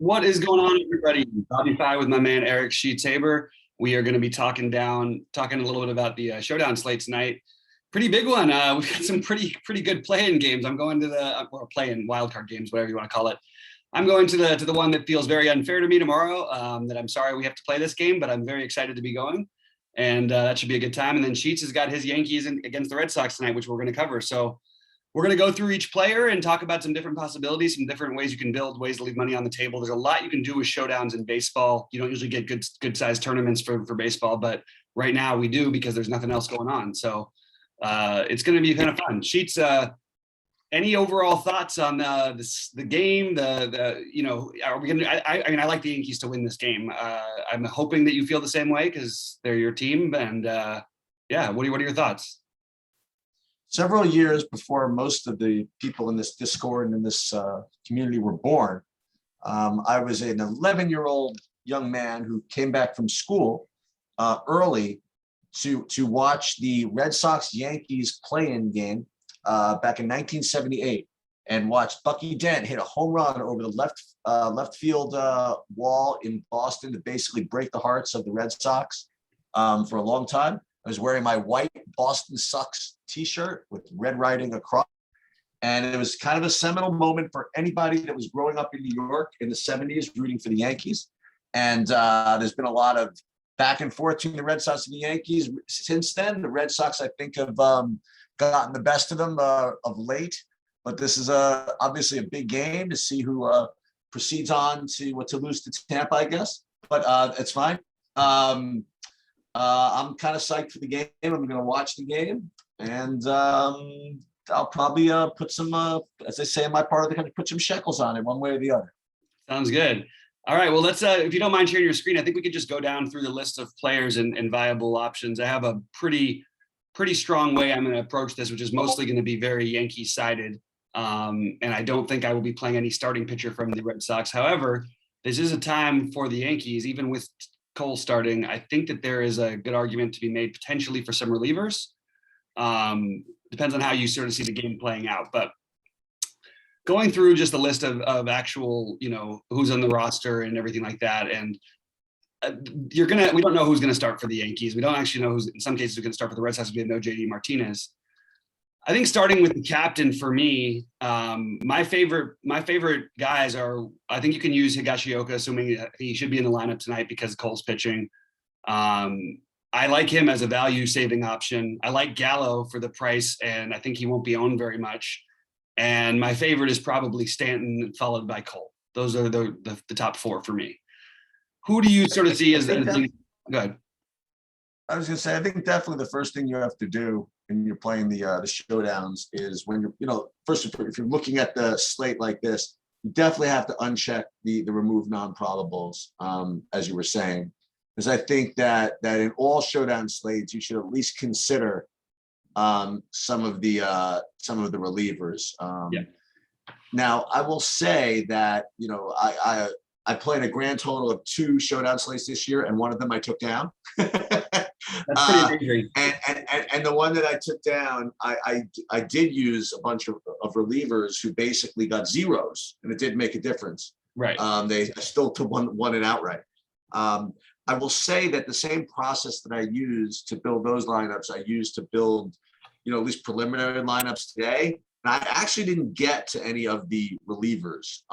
What is going on, everybody? BobbyFi with my man Eric Sheets Haber. We are going to be talking a little bit about the showdown slate tonight. Pretty big one. We've got some pretty good play-in games. I'm going to or play-in wildcard games, whatever you want to call it. I'm going to the one that feels very unfair to me tomorrow. That I'm sorry we have to play this game, but I'm very excited to be going, and that should be a good time. And then Sheets has got his Yankees against the Red Sox tonight, which we're going to cover. So we're going to go through each player and talk about some different possibilities, some different ways you can build, ways to leave money on the table. There's a lot you can do with showdowns in baseball. You don't usually get good sized tournaments for baseball, but right now we do because there's nothing else going on. So it's going to be kind of fun. Sheets, any overall thoughts on the game? Are we going to? I like the Yankees to win this game. I'm hoping that you feel the same way because they're your team. And what are your thoughts? Several years before most of the people in this Discord and in this community were born, I was an 11-year-old young man who came back from school early to watch the Red Sox-Yankees play-in game back in 1978, and watched Bucky Dent hit a home run over the left field wall in Boston to basically break the hearts of the Red Sox for a long time. I was wearing my white Boston Sox t-shirt with red writing across. And it was kind of a seminal moment for anybody that was growing up in New York in the 70s rooting for the Yankees. And there's been a lot of back and forth between the Red Sox and the Yankees since then. The Red Sox, I think, have gotten the best of them of late. But this is obviously a big game to see who proceeds on to lose to Tampa, I guess. But it's fine. I'm kind of psyched for the game. I'm going to watch the game, and I'll probably put some, as they say in my part of the country, put some shekels on it one way or the other. Sounds good. All right. Well, let's, if you don't mind sharing your screen, I think we could just go down through the list of players and viable options. I have a pretty strong way I'm going to approach this, which is mostly going to be very Yankee sided. And I don't think I will be playing any starting pitcher from the Red Sox. However, this is a time for the Yankees, even with Cole starting. I think that there is a good argument to be made potentially for some relievers. Depends on how you sort of see the game playing out. But going through just a list of actual, who's on the roster and everything like that. And we don't know who's going to start for the Yankees. We don't actually know who's, in some cases, going to start for the Red Sox. We have no JD Martinez. I think starting with the captain for me, my favorite guys are, I think you can use Higashioka, assuming he should be in the lineup tonight because Cole's pitching. I like him as a value saving option. I like Gallo for the price, and I think he won't be owned very much. And my favorite is probably Stanton, followed by Cole. Those are the top four for me. Who do you sort of see as the good? I was going to say, I think definitely the first thing you have to do when you're playing the showdowns is when you're, first, if you're looking at the slate like this, you definitely have to uncheck the remove non-probables, as you were saying, because I think that in all showdown slates, you should at least consider some of the relievers. Now, I will say that, I played a grand total of 2 showdown slates this year, and one of them I took down. That's pretty amazing. And the one that I took down, I did use a bunch of relievers who basically got zeros, and it did make a difference. Right. I still took won it outright. I will say that the same process that I used to build those lineups, I used to build, at least preliminary lineups today. And I actually didn't get to any of the relievers,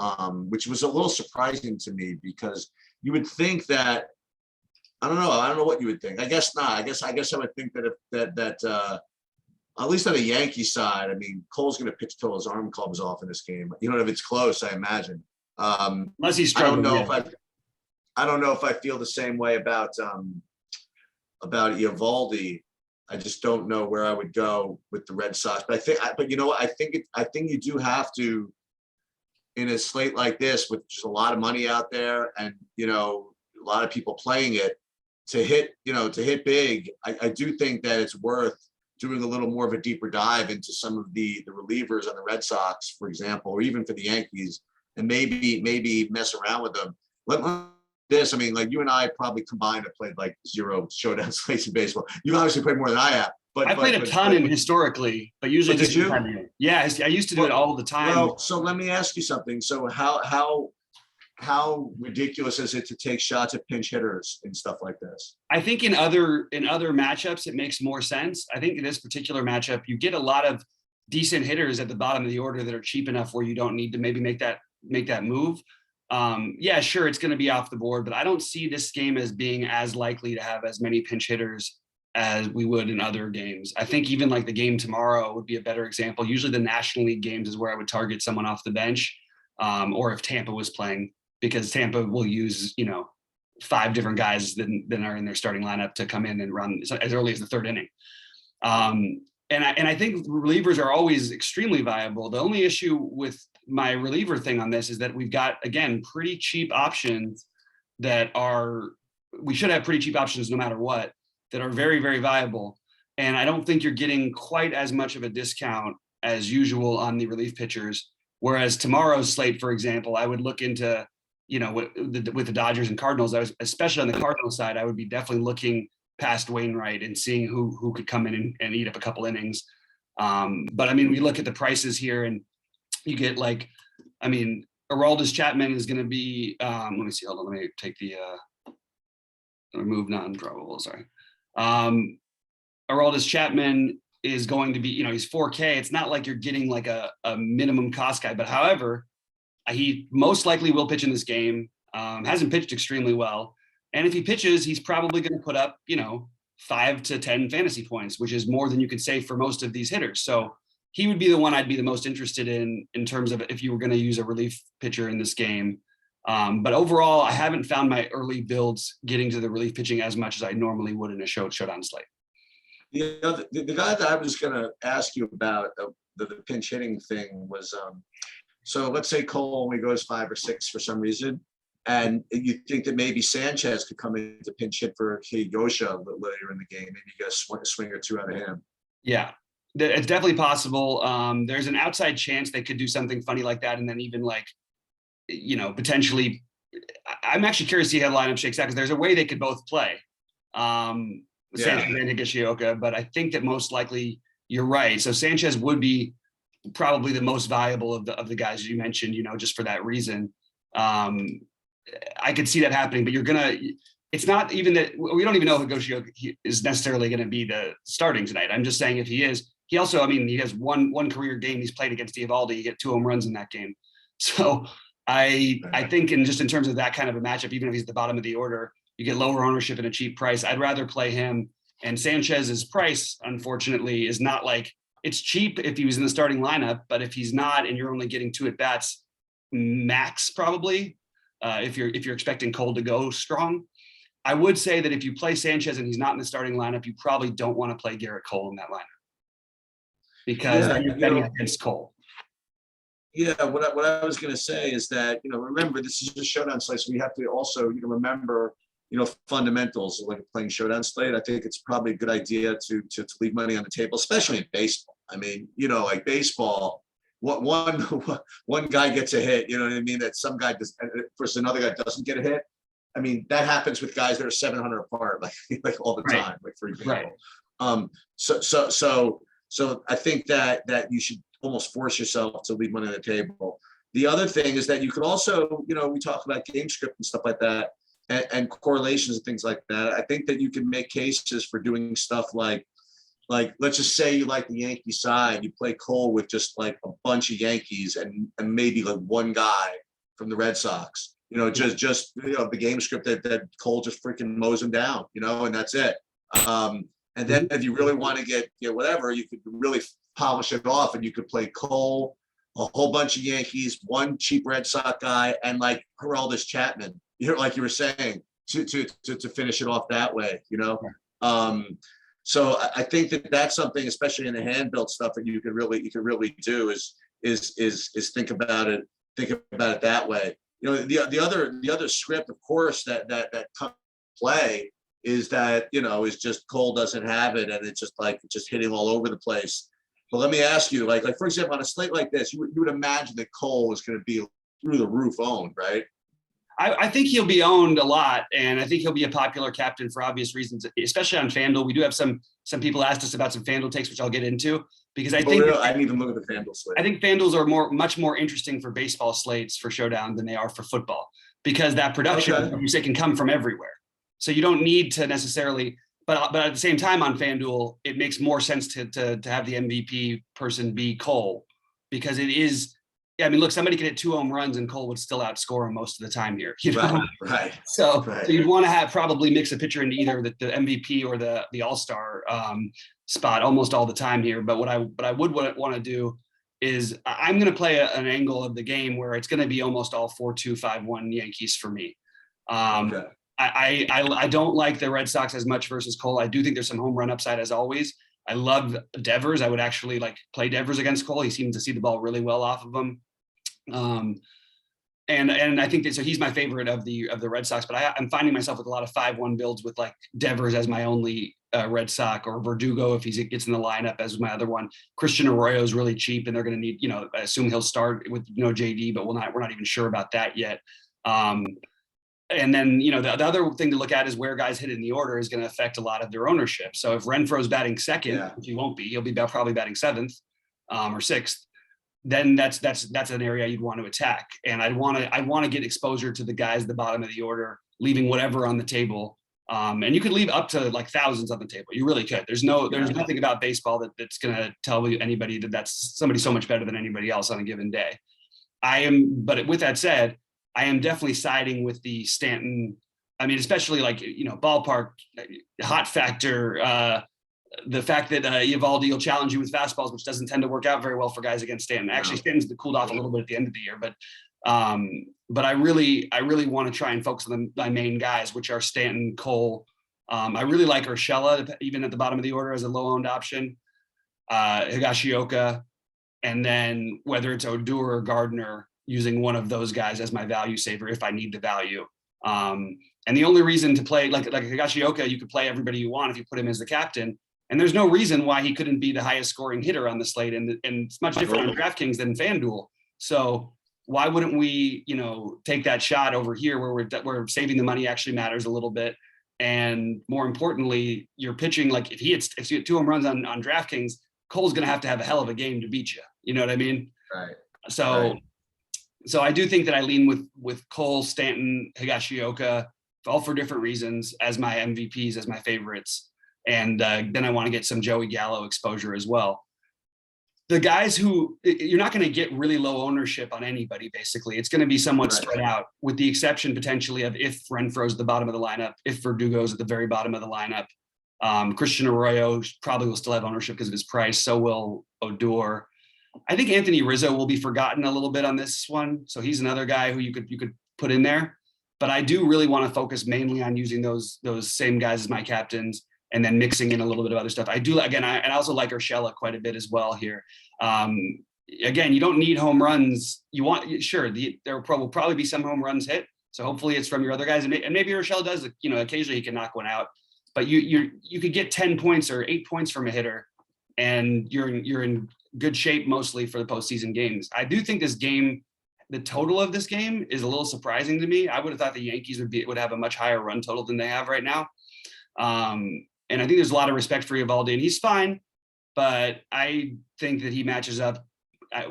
which was a little surprising to me because you would think that, I don't know what you would think. I guess not. I guess I would think that at least on the Yankee side, I mean, Cole's going to pitch till his arm comes off in this game. If it's close, I imagine. Unless he's struggling. I don't know if I feel the same way about Eovaldi. I just don't know where I would go with the Red Sox. But I think you do have to, in a slate like this with just a lot of money out there and a lot of people playing it, to hit big. I do think that it's worth doing a little more of a deeper dive into some of the relievers on the Red Sox, for example, or even for the Yankees, and maybe mess around with them. This, I mean, like you and I probably combined have played like 0 showdown slates in baseball. You obviously played more than I have. But I played a ton historically, but usually did you? Yeah, I used to do it all the time. Well, so let me ask you something. So how how ridiculous is it to take shots at pinch hitters and stuff like this? I think in other matchups, it makes more sense. I think in this particular matchup, you get a lot of decent hitters at the bottom of the order that are cheap enough where you don't need to maybe make that move. Yeah, sure, it's going to be off the board, but I don't see this game as being as likely to have as many pinch hitters as we would in other games. I think even like the game tomorrow would be a better example. Usually the National League games is where I would target someone off the bench, or if Tampa was playing, because Tampa will use, 5 different guys than are in their starting lineup to come in and run as early as the 3rd inning. And I think relievers are always extremely viable. The only issue with my reliever thing on this is that we've got, again, pretty cheap options we should have pretty cheap options no matter what, that are very, very viable. And I don't think you're getting quite as much of a discount as usual on the relief pitchers. Whereas tomorrow's slate, for example, I would look into, with the Dodgers and Cardinals, especially on the Cardinals side, I would be definitely looking past Wainwright and seeing who could come in and eat up a couple innings. But I mean, we look at the prices here and you get Aroldis Chapman is going to be, let me see, hold on, let me take the, remove non-probable, sorry. Aroldis Chapman is going to be, he's 4K. It's not like you're getting like a minimum cost guy, but however, he most likely will pitch in this game. Hasn't pitched extremely well. And if he pitches, he's probably going to put up, 5 to 10 fantasy points, which is more than you could say for most of these hitters. So he would be the one I'd be the most interested in terms of if you were going to use a relief pitcher in this game. But overall, I haven't found my early builds getting to the relief pitching as much as I normally would in a showdown slate. The guy that I was going to ask you about the pinch hitting thing was, so let's say Cole only goes 5 or 6 for some reason, and you think that maybe Sanchez could come in to pinch hit for Higosha later in the game. Maybe you get a swing or 2 out of him. Yeah, it's definitely possible. There's an outside chance they could do something funny like that, and then even potentially, I'm actually curious to see how the lineup shakes out because there's a way they could both play. Sanchez and Higashioka, but I think that most likely you're right. So Sanchez would be probably the most valuable of the guys you mentioned, just for that reason. I could see that happening, but it's not even that we don't even know Higashioka is necessarily going to be the starting tonight. I'm just saying if he is, he also, he has one career game he's played against Eovaldi. He get 2 home runs in that game. So I think in terms of that kind of a matchup, even if he's at the bottom of the order, you get lower ownership and a cheap price. I'd rather play him. And Sanchez's price, unfortunately, is not like it's cheap if he was in the starting lineup, but if he's not, and you're only getting 2 at bats max, probably, if you're expecting Cole to go strong, I would say that if you play Sanchez and he's not in the starting lineup, you probably don't want to play Garrett Cole in that lineup because then you're betting against Cole. Yeah, what I was going to say is that, remember, this is a showdown slate, so we have to also, remember, fundamentals like playing showdown slate. I think it's probably a good idea to leave money on the table, especially in baseball. Like baseball, what one guy gets a hit, that some guy does versus another guy doesn't get a hit. That happens with guys that are 700 apart, like all the time, like for example. Right. So I think that you should almost force yourself to leave money on the table. The other thing is that you could also, we talk about game script and stuff like that, and correlations and things like that. I think that you can make cases for doing stuff like let's just say you like the Yankee side, you play Cole with just like a bunch of Yankees and maybe like one guy from the Red Sox. Just the game script that Cole just freaking mows him down, and that's it. And then if you really want to get whatever, you could really polish it off, and you could play Cole, a whole bunch of Yankees, one cheap Red Sox guy, and like Aroldis Chapman, like you were saying, to finish it off that way, So I think that that's something, especially in the hand built stuff, that you could really do is think about it that way. The other script, of course, that comes to play is that is just Cole doesn't have it, and it's just hitting all over the place. But let me ask you, like for example, on a slate like this, you would imagine that Cole is going to be through the roof owned, right? I think he'll be owned a lot, and I think he'll be a popular captain for obvious reasons, especially on Fanduel. We do have some people asked us about some Fanduel takes, which I'll get into, because I think I didn't even look at the Fanduel slate. I think Fanduels are much more interesting for baseball slates for showdown than they are for football, because that production, like you say, can come from everywhere. So you don't need to necessarily, but at the same time on Fanduel, it makes more sense to have the MVP person be Cole, because it is. Yeah, I mean, look, somebody could hit 2 home runs and Cole would still outscore him most of the time here. You know? Right. So you'd want to probably mix a pitcher into either the MVP or the All-Star spot almost all the time here. But what I would want to do is I'm going to play an angle of the game where it's going to be almost all 4-2, 5-1 Yankees for me. I don't like the Red Sox as much versus Cole. I do think there's some home run upside as always. I love Devers. I would actually play Devers against Cole. He seems to see the ball really well off of him. And I think that, so he's my favorite of the Red Sox, but I'm finding myself with a lot of 5-1 builds with Devers as my only Red Sox, or Verdugo if he gets in the lineup as my other one. Christian Arroyo is really cheap, and they're going to need, I assume he'll start with JD, but we're not even sure about that yet. And then, the other thing to look at is where guys hit in the order is going to affect a lot of their ownership. So if Renfroe's batting second, which he won't be, he'll be probably batting 7th or 6th. Then that's an area you'd want to attack. And I want to get exposure to the guys at the bottom of the order, leaving whatever on the table. And you could leave up to thousands on the table. You really could. There's nothing about baseball that's going to tell anybody that that's somebody so much better than anybody else on a given day. But with that said, I am definitely siding with the Stanton. I mean, especially ballpark hot factor. The fact that Eovaldi will challenge you with fastballs, which doesn't tend to work out very well for guys against Stanton. Actually, Stanton's cooled off a little bit at the end of the year, but I really want to try and focus on my main guys, which are Stanton, Cole. I really like Urshela, even at the bottom of the order, as a low-owned option. Higashioka, and then whether it's Odor or Gardner, using one of those guys as my value saver if I need the value. And the only reason to play like Higashioka, you could play everybody you want if you put him as the captain. And there's no reason why he couldn't be the highest scoring hitter on the slate. And it's much different on DraftKings than FanDuel. So why wouldn't we, take that shot over here where we're saving the money actually matters a little bit. And more importantly, you're pitching, if you hit 2 home runs on DraftKings, Cole's going to have a hell of a game to beat you. You know what I mean? Right. So I do think that I lean with Cole, Stanton, Higashioka, all for different reasons, as my MVPs, as my favorites. And then I want to get some Joey Gallo exposure as well. The guys who you're not going to get really low ownership on anybody, basically. It's going to be somewhat spread out, with the exception potentially of if Renfroe's at the bottom of the lineup, if Verdugo's at the very bottom of the lineup. Christian Arroyo probably will still have ownership because of his price. So will Odor. I think Anthony Rizzo will be forgotten a little bit on this one. So he's another guy who you could put in there. But I do really want to focus mainly on using those same guys as my captains, and then mixing in a little bit of other stuff. I do, again, I also like Urshela quite a bit as well here. Again, you don't need home runs. There will probably be some home runs hit. So hopefully it's from your other guys. And maybe Urshela does, occasionally he can knock one out. But you could get 10 points or 8 points from a hitter, and you're in good shape mostly for the postseason games. I do think this game, the total of this game is a little surprising to me. I would have thought the Yankees would have a much higher run total than they have right now. And I think there's a lot of respect for Eovaldi, and he's fine, but I think that he matches up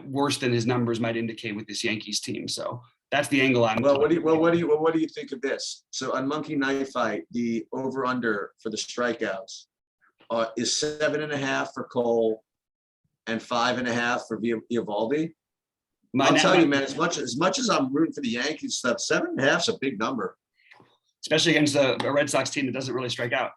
worse than his numbers might indicate with this Yankees team. So that's the angle I'm. What do you think of this? So on Monkey Knife Fight, the over under for the strikeouts is 7.5 for Cole and 5.5 for Eovaldi. I'll tell you, man, as much as I'm rooting for the Yankees stuff, 7.5 is a big number, especially against a Red Sox team that doesn't really strike out.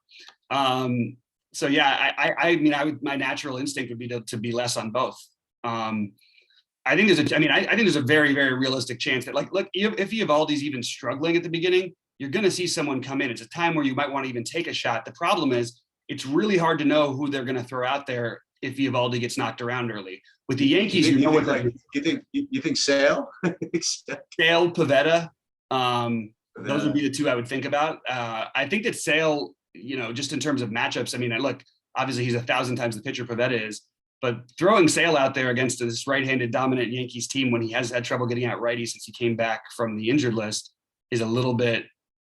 So yeah, I mean, my natural instinct would be to be less on both. I think there's a very, very realistic chance that look, if Eovaldi's even struggling at the beginning, you're going to see someone come in. It's a time where you might want to even take a shot. The problem is it's really hard to know who they're going to throw out there if Eovaldi gets knocked around early. With the Yankees, you think Sale? Sale, Pivetta. Those would be the two I would think about. I think that Sale, just in terms of matchups, I mean, look, obviously he's 1,000 times the pitcher Pivetta is, but throwing Sale out there against this right-handed dominant Yankees team when he has had trouble getting out righty since he came back from the injured list, is a little bit,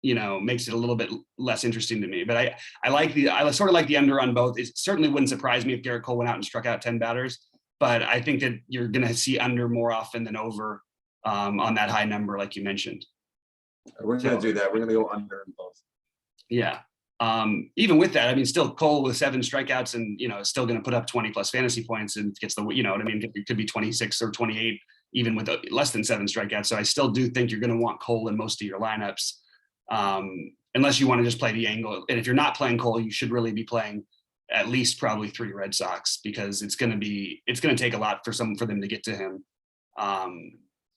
makes it a little bit less interesting to me. But I sort of like the under on both. It certainly wouldn't surprise me if Garrett Cole went out and struck out 10 batters, but I think that you're going to see under more often than over on that high number, like you mentioned. We're going to do that. We're going to go under in both. Yeah. Even with that, I mean, still Cole with 7 strikeouts and, is still going to put up 20 plus fantasy points and gets the, it could be 26 or 28, even with less than 7 strikeouts. So I still do think you're going to want Cole in most of your lineups, unless you want to just play the angle. And if you're not playing Cole, you should really be playing at least probably 3 Red Sox, because it's going to take a lot for them to get to him.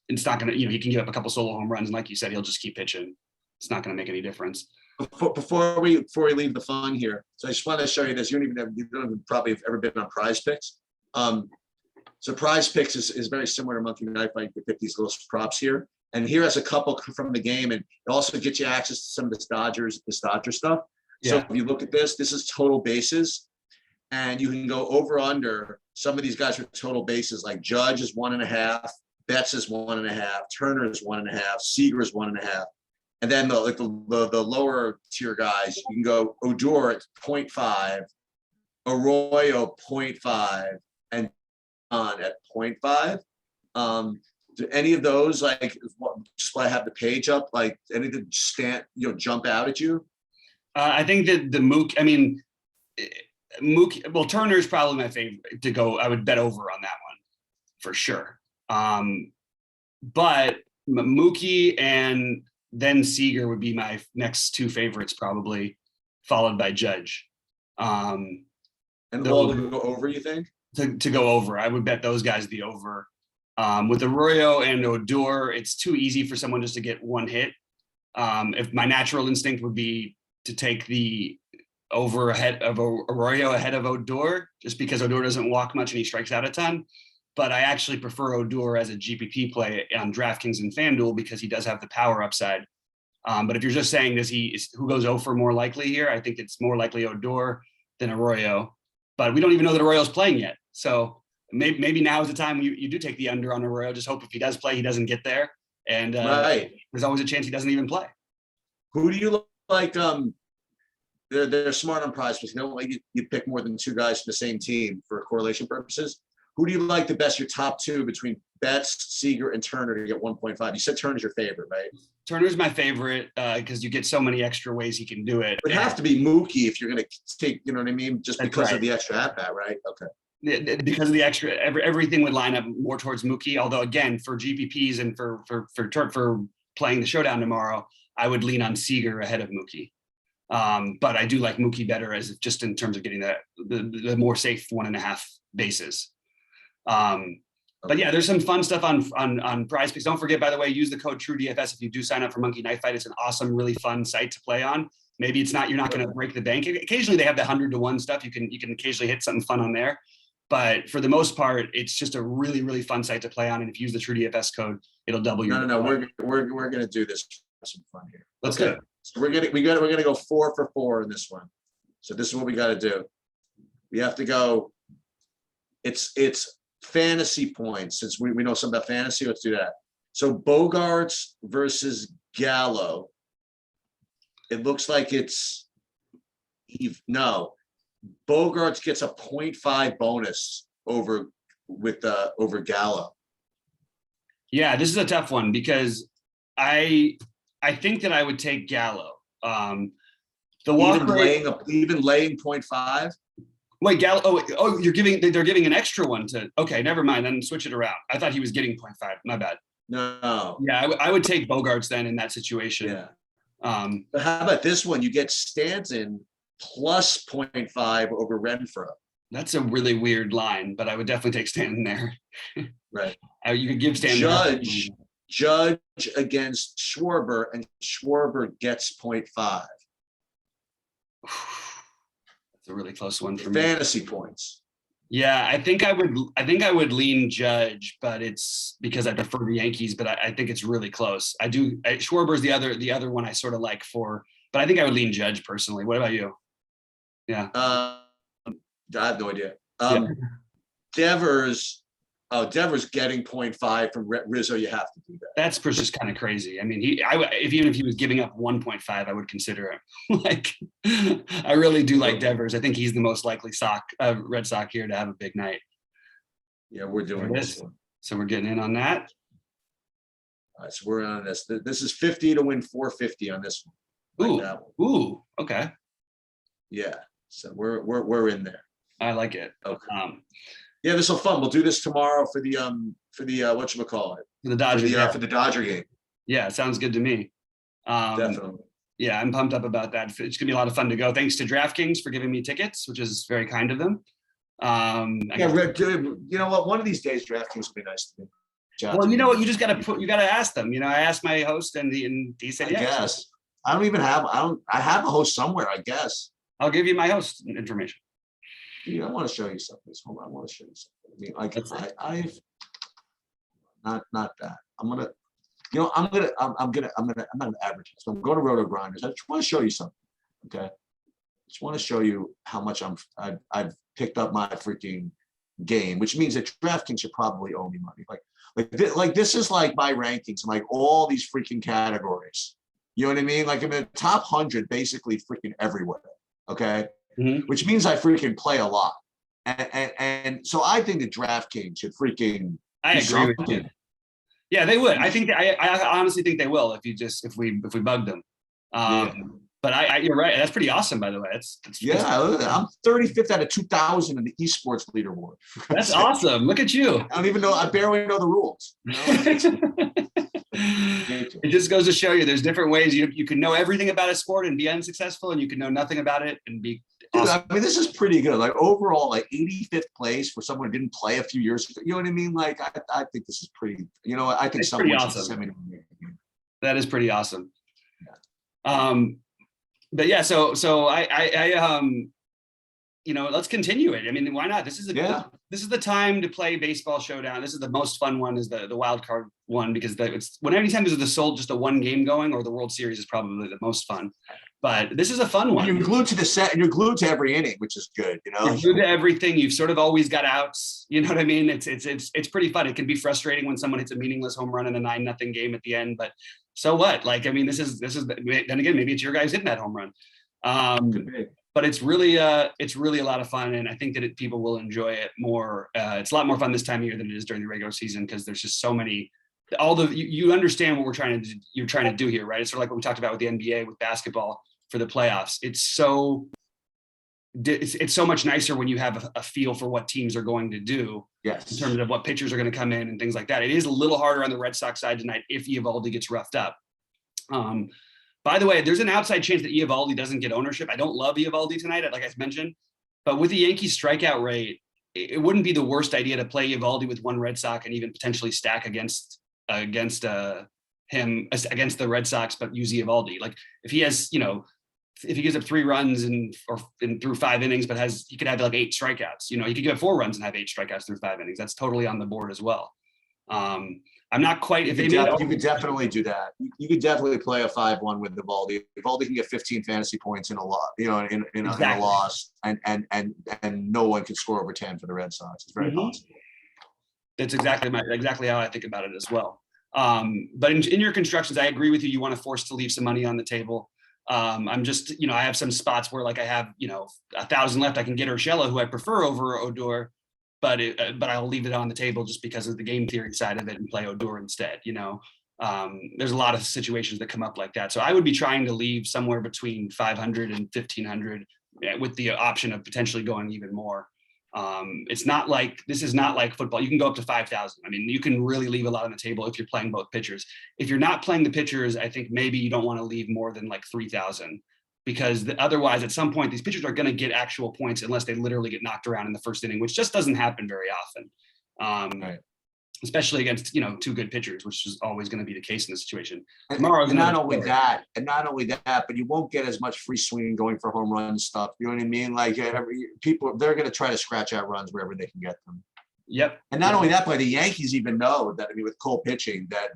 It's not going to, he can give up a couple solo home runs. And like you said, he'll just keep pitching. It's not going to make any difference. Before we leave the fun here, so I just want to show you this. You don't even probably have ever been on Prize Picks. So Prize Picks is very similar to Monkey Knife Fight. You pick these little props here, and here has a couple from the game, and it also gets you access to some of this Dodger stuff. Yeah. So if you look at this is total bases, and you can go over under some of these guys with total bases, like Judge is 1.5, Betts is 1.5, Turner is 1.5, Seager is 1.5. And then the lower tier guys, you can go Odor at 0.5, Arroyo 0.5, and on at 0.5. Do any of those, like, just I have the page up, like anything jump out at you? I think that Mookie, Turner's probably my favorite to go. I would bet over on that one for sure. But Mookie and then Seager would be my next 2 favorites, probably, followed by Judge. And all to go over, you think? To go over. I would bet those guys the over. With Arroyo and Odor, it's too easy for someone just to get one hit. If my natural instinct would be to take the over ahead of Arroyo ahead of Odor, just because Odor doesn't walk much and he strikes out a ton. But I actually prefer Odor as a GPP play on DraftKings and Fanduel because he does have the power upside. But if you're just saying who goes over more likely here, I think it's more likely Odor than Arroyo. But we don't even know that Arroyo's playing yet. So maybe now is the time you do take the under on Arroyo. Just hope if he does play, he doesn't get there. And right. There's always a chance he doesn't even play. Who do you like? They're smart on Prize Picks. They don't like you pick more than 2 guys from the same team for correlation purposes. Who do you like the best? Your top 2 between Betts, Seager, and Turner to get 1.5. You said Turner's your favorite, right? Turner's my favorite because you get so many extra ways he can do it. It would have to be Mookie if you're going to take, you know what I mean? Just because right. of the extra at-bat, right? Okay. Yeah, because of the extra, everything would line up more towards Mookie. Although again, for GPPs and for playing the showdown tomorrow, I would lean on Seager ahead of Mookie. But I do like Mookie better as just in terms of getting the more safe 1.5 bases. But yeah, there's some fun stuff on Prize Picks. Don't forget, by the way, use the code TrueDFS if you do sign up for Monkey Knife Fight. It's an awesome, really fun site to play on. Maybe you're not going to break the bank. Occasionally they have the 100-to-1 stuff. You can occasionally hit something fun on there. But for the most part, it's just a really, really fun site to play on. And if you use the TrueDFS code, it'll double your. No. We're going to do this. Some fun here. Let's go. So we're going to go 4 for 4 in this one. So this is what we got to do. We have to go. It's fantasy points. Since we know something about fantasy, let's do that. So Bogarts versus Gallo. It looks like it's Bogarts gets a 0.5 bonus over Gallo. Yeah, this is a tough one because I think that I would take Gallo. The walk rate, even laying 0.5. Wait, Gallo. Oh, they're giving an extra one to. Okay, never mind. Then switch it around. I thought he was getting 0.5. My bad. No. Yeah, I would take Bogarts then in that situation. Yeah. But how about this one? You get Stanton plus 0.5 over Renfroe. That's a really weird line, but I would definitely take Stanton there. Right. You could give Stanton. Judge against Schwarber, and Schwarber gets 0.5. That's a really close one for me. Fantasy points. Yeah, I think I would lean Judge, but it's because I prefer the Yankees. But I think it's really close. Schwarber's the other one I sort of like but I think I would lean Judge personally. What about you? Yeah. I have no idea. Yeah. Devers, Oh, Devers getting 0.5 from Rizzo. You have to do that. That's just kind of crazy. I mean, even if he was giving up 1.5, I would consider him. Like, I really do like Devers. I think he's the most likely Red Sox here to have a big night. Yeah, we're doing this one. So we're getting in on that. All right, so we're on this. This is 50 to win 450 on this one. Ooh, Like that one. ooh, okay. Yeah, so we're in there. I like it. Okay. Yeah, this will fun. We'll do this tomorrow for the whatchamacallit. For the Dodgers. For the Dodger game. Yeah, sounds good to me. Definitely. Yeah, I'm pumped up about that. It's gonna be a lot of fun to go. Thanks to DraftKings for giving me tickets, which is very kind of them. You know what? One of these days, DraftKings will be nice to me. Well, you know what? You just gotta ask them. You know, I asked my host, and he said, "Yeah." I guess I don't even have. I have a host somewhere. I guess I'll give you my host information. I want to show you something. Hold on, I want to show you something. I mean, like I've not that. I'm not an advertiser. So I'm going to Roto Grinders. I just want to show you something. Okay. Just want to show you how much I've picked up my freaking game, which means that DraftKings should probably owe me money. Like this is like my rankings, like all these freaking categories. You know what I mean? Like I'm in the top 100 basically freaking everywhere. Okay. Mm-hmm. Which means I freaking play a lot. And so I think that DraftKings should freaking I agree with you. Yeah, they would. I think I honestly think they will if we bug them. But you're right. That's pretty awesome, by the way. I'm 35th out of 2,000 in the esports leaderboard. That's awesome. Look at you. I don't even know. I barely know the rules. You know? It just goes to show you there's different ways you can know everything about a sport and be unsuccessful, and you can know nothing about it and be awesome. I mean, this is pretty good. Like overall, like 85th place for someone who didn't play a few years ago. You know what I mean? Like I think this is pretty. You know, I think someone should send me. That is pretty awesome. Yeah. But yeah, so I you know, let's continue it. I mean, why not? This is the time to play baseball showdown. This is the most fun one, is the wild card one, because anytime there's just a one game going, or the World Series is probably the most fun. But this is a fun one. You're glued to the set, and you're glued to every inning, which is good. You know, you're glued to everything. You've sort of always got outs. You know what I mean? It's pretty fun. It can be frustrating when someone hits a meaningless home run in a 9-0 game at the end, but so what? Like, I mean, this is then again, maybe it's your guys hitting that home run. But it's really a lot of fun, and I think that people will enjoy it more. It's a lot more fun this time of year than it is during the regular season, because there's just so many. You understand what you're trying to do here, right? It's sort of like what we talked about with the NBA with basketball for the playoffs. It's so much nicer when you have a feel for what teams are going to do. Yes. In terms of what pitchers are going to come in and things like that. It is a little harder on the Red Sox side tonight if Eovaldi gets roughed up. By the way, there's an outside chance that Eovaldi doesn't get ownership. I don't love Eovaldi tonight, like I mentioned, but with the Yankees strikeout rate, it wouldn't be the worst idea to play Eovaldi with one Red Sox and even potentially stack against him against the Red Sox, but use Eovaldi. Like if he has, if he gives up 3 runs or through 5 innings, but he could have like 8 strikeouts. He could give up 4 runs and have 8 strikeouts through 5 innings. That's totally on the board as well. I'm not quite. You could definitely do that. You could definitely play a 5-1 with Eovaldi. Eovaldi can get 15 fantasy points in a lot, in a loss, and no one can score over 10 for the Red Sox. It's very possible. That's exactly how I think about it as well. But in your constructions, I agree with you. You want to force to leave some money on the table. I'm just, I have some spots where like I have, 1,000 left. I can get Urshela, who I prefer over Odor, but I'll leave it on the table just because of the game theory side of it and play Odor instead. There's a lot of situations that come up like that. So I would be trying to leave somewhere between 500 and 1,500 with the option of potentially going even more. This is not like football. You can go up to 5,000. I mean, you can really leave a lot on the table if you're playing both pitchers. If you're not playing the pitchers, I think maybe you don't want to leave more than like 3,000, because otherwise at some point these pitchers are going to get actual points unless they literally get knocked around in the first inning, which just doesn't happen very often. Right. Especially against, 2 good pitchers, which is always going to be the case in this situation. And not only that, but you won't get as much free swinging going for home run stuff. You know what I mean? Like people, they're going to try to scratch out runs wherever they can get them. Yep. And not only that, but the Yankees even know that, with Cole pitching, that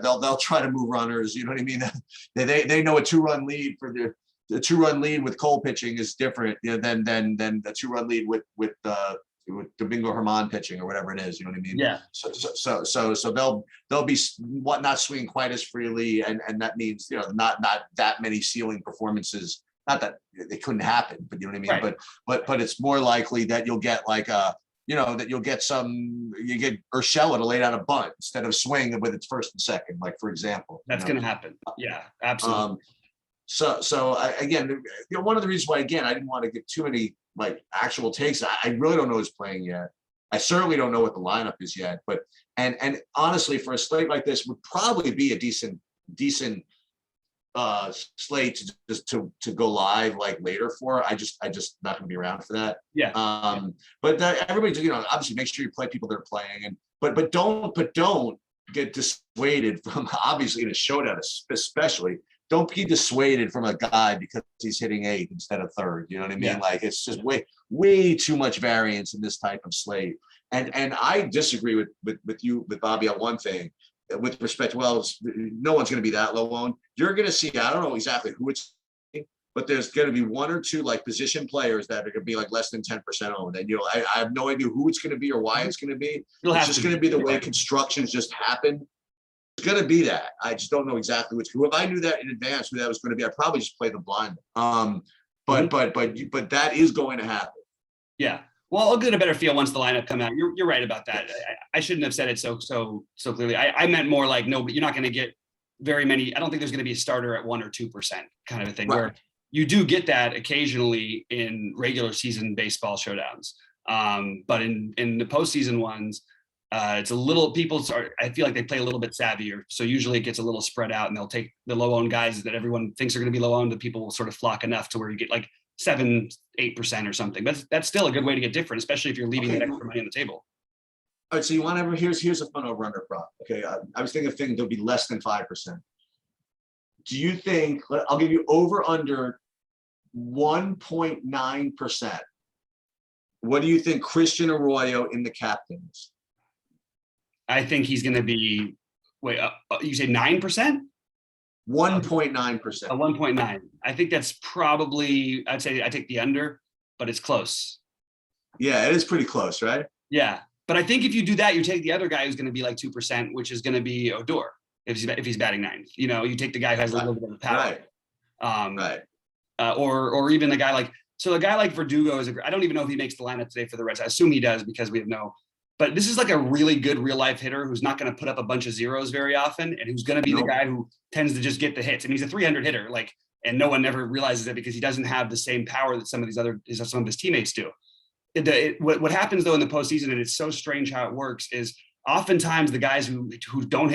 they'll try to move runners. You know what I mean? They know a 2-run lead for the 2-run lead with Cole pitching is different than the 2-run lead with with Domingo Herman pitching or whatever it is, you know what I mean? Yeah. So they'll be not swinging quite as freely, and that means, you know, not that many ceiling performances. Not that they couldn't happen, but you know what I mean. Right. But it's more likely that you'll get like you get Urshela to lay down a bunt instead of swing with its first and second, like for example. That's going to happen. Yeah, absolutely. Again, you know, one of the reasons why, again, I didn't want to get too many like actual takes. I really don't know who's playing yet. I certainly don't know what the lineup is yet. But and honestly, for a slate like this, would probably be a decent slate to go live like later for. I just not going to be around for that. Yeah. But everybody, you know, obviously make sure you play people that are playing, and but don't get dissuaded from, obviously in a showdown especially. Don't be dissuaded from a guy because he's hitting 8th instead of 3rd. You know what I mean? Yeah. Like, it's just way too much variance in this type of slate. And I disagree with Bobby on one thing with respect to, well, no one's going to be that low owned. You're going to see, I don't know exactly who it's, but there's going to be 1 or 2 like position players that are going to be like less than 10% owned. And, you know, I have no idea who it's going to be or why it's going to be. It's just going to be the way constructions just happen. It's going to be that. I just don't know exactly which. If I knew that in advance who that was going to be, I'd probably just play the blind. But that is going to happen. Yeah. Well, I'll get a better feel once the lineup come out. You're right about that. I shouldn't have said it so clearly. I meant more like, no, but you're not going to get very many. I don't think there's going to be a starter at 1 or 2% kind of a thing, right, where you do get that occasionally in regular season baseball showdowns. But in the postseason ones, it's a little, I feel like they play a little bit savvier. So usually it gets a little spread out, and they'll take the low owned guys that everyone thinks are going to be low owned, that people will sort of flock enough to where you get like 7-8% or something. But that's still a good way to get different, especially if you're leaving that extra money on the table. All right, so you want to, here's a fun over under prop. Okay, I was thinking there'll be less than 5%. Do you think, I'll give you over under 1.9%. What do you think Christian Arroyo in the captains? I think he's going to be, you say 9%? 1.9%. 1.9. I think that's probably, I'd say I take the under, but it's close. Yeah, it is pretty close, right? Yeah. But I think if you do that, you take the other guy who's going to be like 2%, which is going to be Odor if he's batting 9th. You know, you take the guy who has a little bit of power. Right. Or even the guy like, so a guy like Verdugo I don't even know if he makes the lineup today for the Reds. I assume he does because we have but this is like a really good real life hitter who's not going to put up a bunch of zeros very often, and who's going to be the guy who tends to just get the hits. And he's a 300 hitter, and no one ever realizes it because he doesn't have the same power that some of his teammates do. What happens though in the postseason, and it's so strange how it works, is oftentimes the guys who hit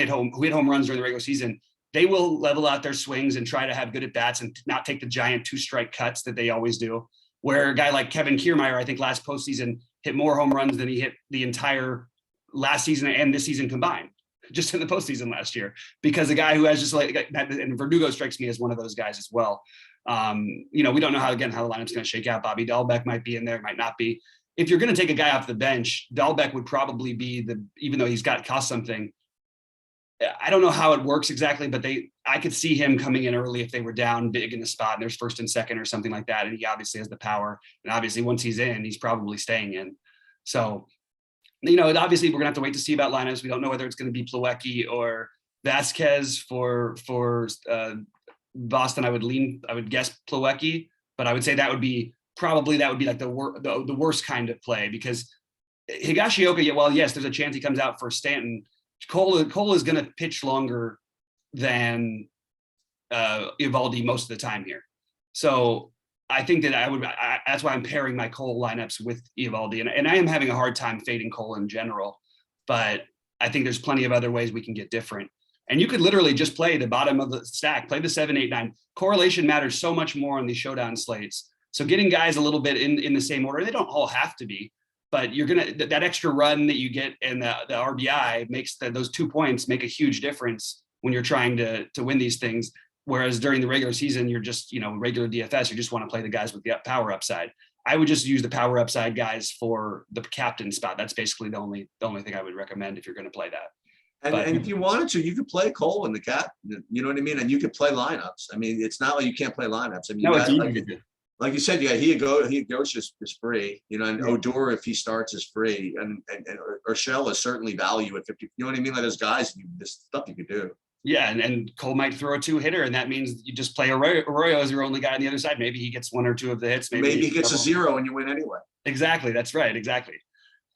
home runs during the regular season, they will level out their swings and try to have good at bats and not take the giant 2-strike cuts that they always do. Where a guy like Kevin Kiermaier, I think last postseason, hit more home runs than he hit the entire last season and this season combined, just in the postseason last year, because the guy who has just and Verdugo strikes me as one of those guys as well. You know, we don't know how the lineup's going to shake out. Bobby Dahlbeck might be in there, might not be. If you're going to take a guy off the bench, Dahlbeck would probably be even though he's got cost something. I don't know how it works exactly, but I could see him coming in early if they were down big in the spot and there's 1st and 2nd or something like that. And he obviously has the power. And obviously once he's in, he's probably staying in. So, you know, obviously we're gonna have to wait to see about lineups. We don't know whether it's going to be Plawecki or Vasquez for Boston. I would guess Plawecki, but I would say that would be like the worst kind of play, because Higashioka, well, yes, there's a chance he comes out for Stanton. Cole is going to pitch longer than Eovaldi most of the time here. So I think that that's why I'm pairing my Cole lineups with Eovaldi. And I am having a hard time fading Cole in general, but I think there's plenty of other ways we can get different. And you could literally just play the bottom of the stack, play the 7, 8, 9. Correlation matters so much more on these showdown slates. So getting guys a little bit in the same order, they don't all have to be, but you're that extra run that you get and the RBI makes those 2 points make a huge difference when you're trying to win these things. Whereas during the regular season, you're just, regular DFS, you just want to play the guys with the power upside. I would just use the power upside guys for the captain spot. That's basically the only thing I would recommend if you're going to play that. And if you wanted to, you could play Cole in the cap. You know what I mean? And you could play lineups. I mean, it's not like you can't play lineups. I mean, no, it's easy to do. like you said, yeah, he goes is free, you know, and Yeah. Odor, if he starts, is free, and Urshela is certainly value at 50. You know what I mean? Like those guys, this stuff you could do. Yeah, and Cole might throw a 2-hitter, and that means you just play Arroyo as your only guy on the other side. Maybe he gets 1 or 2 of the hits. Maybe he gets a 0 and you win anyway. Exactly. That's right. Exactly.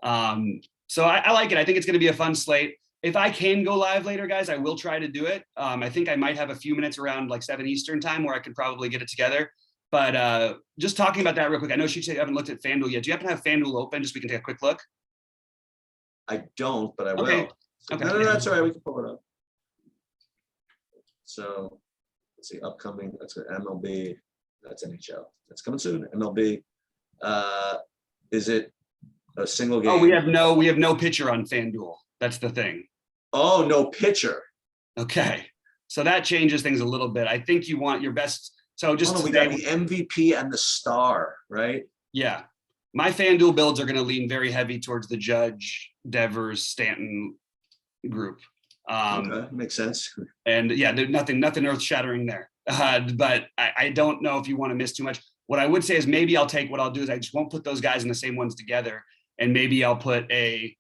So I like it. I think it's going to be a fun slate. If I can go live later, guys, I will try to do it. I think I might have a few minutes around like 7 Eastern time where I could probably get it together. But just talking about that real quick, I know she said you haven't looked at Fanduel yet. Do you happen to have Fanduel open just so we can take a quick look? I don't, but I will. Okay. Okay. No, that's all right. We can pull it up. So let's see, upcoming, that's MLB, that's NHL. That's coming soon. MLB. Is it a single game? Oh, we have no pitcher on Fanduel. That's the thing. Oh, no pitcher. Okay. So that changes things a little bit. I think you want your best. So just we got the MVP and the star, right? Yeah. My Fanduel builds are going to lean very heavy towards the Judge, Devers, Stanton group. Okay, makes sense. And yeah, there's nothing earth shattering there. But I don't know if you want to miss too much. What I would say is maybe what I'll do is I just won't put those guys in the same ones together. And maybe I'll put a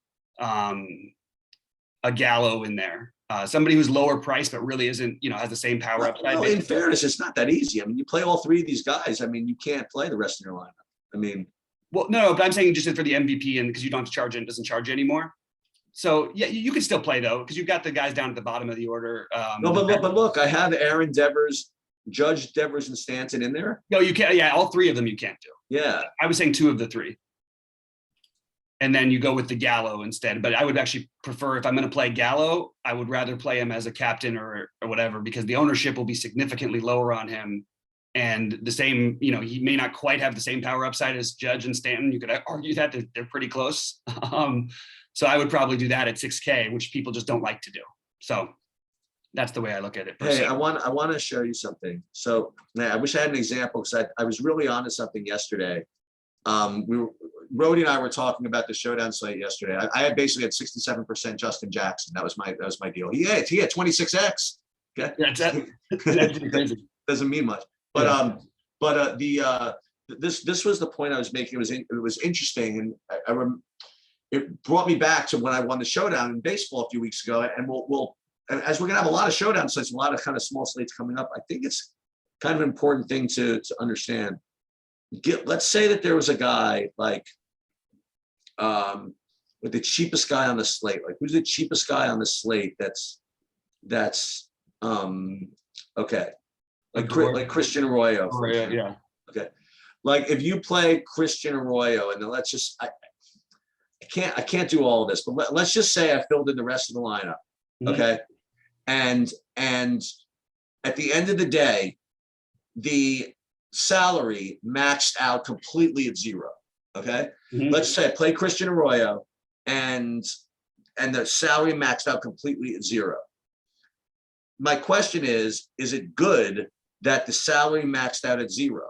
Gallo in there. Somebody who's lower price, but really isn't, has the same power upside. Well, in fairness, it's not that easy. I mean, you play all 3 of these guys. I mean, you can't play the rest of your lineup. I mean, well, no, but I'm saying just for the MVP and because you don't have to charge it doesn't charge you anymore. So yeah, you can still play though, because you've got the guys down at the bottom of the order. No, but look, I have Aaron Devers, Judge, Devers, and Stanton in there. No, you can't. Yeah, all 3 of them you can't do. Yeah, I was saying 2 of the 3. And then you go with the Gallo instead. But I would actually prefer, if I'm going to play Gallo, I would rather play him as a captain or whatever, because the ownership will be significantly lower on him. And the same, he may not quite have the same power upside as Judge and Stanton. You could argue that they're pretty close. So I would probably do that at 6K, which people just don't like to do. So that's the way I look at it. Hey, I want to show you something. So I wish I had an example, because I was really onto something yesterday. Rody and I were talking about the showdown slate yesterday. I had basically had 67% Justin Jackson. That was my deal. He had 26x. Okay, That's crazy. Doesn't mean much. But this was the point I was making. It was interesting, and it brought me back to when I won the showdown in baseball a few weeks ago. And we'll as we're gonna have a lot of showdown slates, a lot of kind of small slates coming up. I think it's kind of an important thing to understand. Let's say that there was a guy like with the cheapest guy on the slate. Like, who's the cheapest guy on the slate? That's okay. Like Christian Arroyo. Yeah. Okay. Like if you play Christian Arroyo, and then let's just I can't do all of this, but let's just say I filled in the rest of the lineup. Okay. And at the end of the day, the salary maxed out completely at 0. Okay. Let's say I play Christian Arroyo and the salary maxed out completely at 0. My question is it good that the salary maxed out at 0?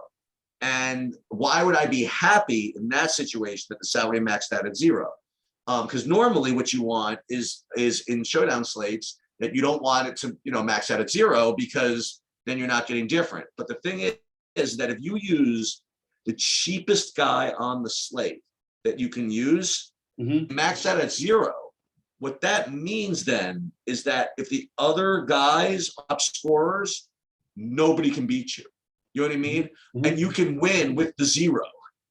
And why would I be happy in that situation that the salary maxed out at 0? Because normally what you want is in showdown slates that you don't want it to, max out at 0, because then you're not getting different. But the thing is that if you use the cheapest guy on the slate that you can use, max out at 0, what that means then is that if the other guys are top scorers, nobody can beat you. You know what I mean? And you can win with the 0.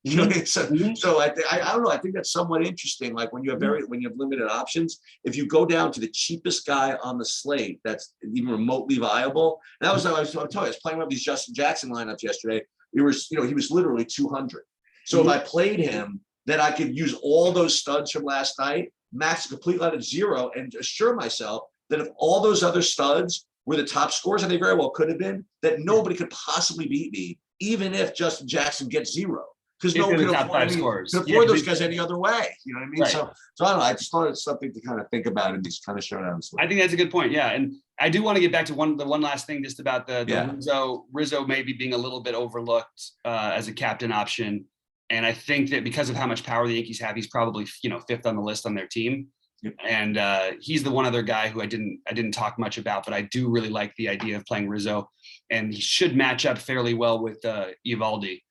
You know what I mean? So I don't know. I think that's somewhat interesting. Like when you have limited options, if you go down to the cheapest guy on the slate that's even remotely viable. And that was I was playing one of these Justin Jackson lineups yesterday. He was literally 200. So if I played him, then I could use all those studs from last night, max complete out at 0, and assure myself that if all those other studs were the top scores, and they very well could have been, that nobody could possibly beat me, even if Justin Jackson gets 0. Because no one could afford those guys any other way. You know what I mean? Right. So I don't know. I just thought it's something to kind of think about in these kind of showdowns. I think that's a good point. Yeah. And I do want to get back to one last thing just about the Rizzo maybe being a little bit overlooked as a captain option. And I think that because of how much power the Yankees have, he's probably, 5th on the list on their team. Yep. And he's the one other guy who I didn't talk much about, but I do really like the idea of playing Rizzo, and he should match up fairly well with Eovaldi.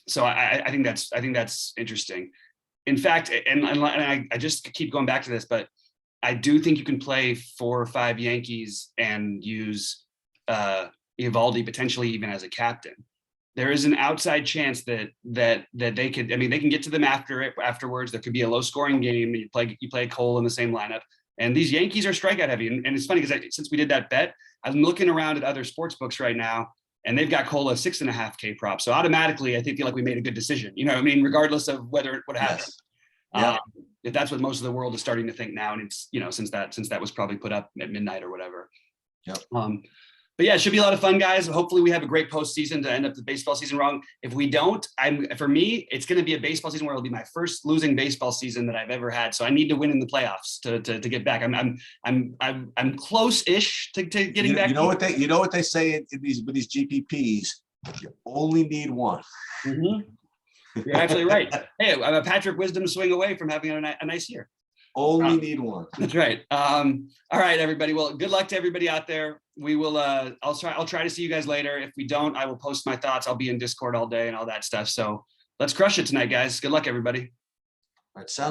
So I think that's interesting. In fact, and I just keep going back to this, but I do think you can play 4 or 5 Yankees and use Eovaldi potentially even as a captain. There is an outside chance that they could. I mean, they can get to them afterwards. There could be a low scoring game. You play Cole in the same lineup, and these Yankees are strikeout heavy. And it's funny because since we did that bet, I'm looking around at other sports books right now, and they've got Cole a 6.5K prop. So automatically, I feel like we made a good decision. You know, I mean, regardless of whether it would happen. Yes. Yeah. If that's what most of the world is starting to think now, and it's, you know, since that was probably put up at midnight or whatever. Yep. But yeah, it should be a lot of fun, guys. Hopefully we have a great postseason to end up the baseball season wrong. If we don't, for me, it's going to be a baseball season where it'll be my first losing baseball season that I've ever had. So I need to win in the playoffs to get back. I'm close-ish to getting back. You know what they say with these GPPs. You only need one. Mm-hmm. You're absolutely right. Hey, I'm a Patrick Wisdom swing away from having a nice year. Only need one. That's right. All right, everybody. Well, good luck to everybody out there. We will. I'll try to see you guys later. If we don't, I will post my thoughts. I'll be in Discord all day and all that stuff. So let's crush it tonight, guys. Good luck, everybody. All right, sounds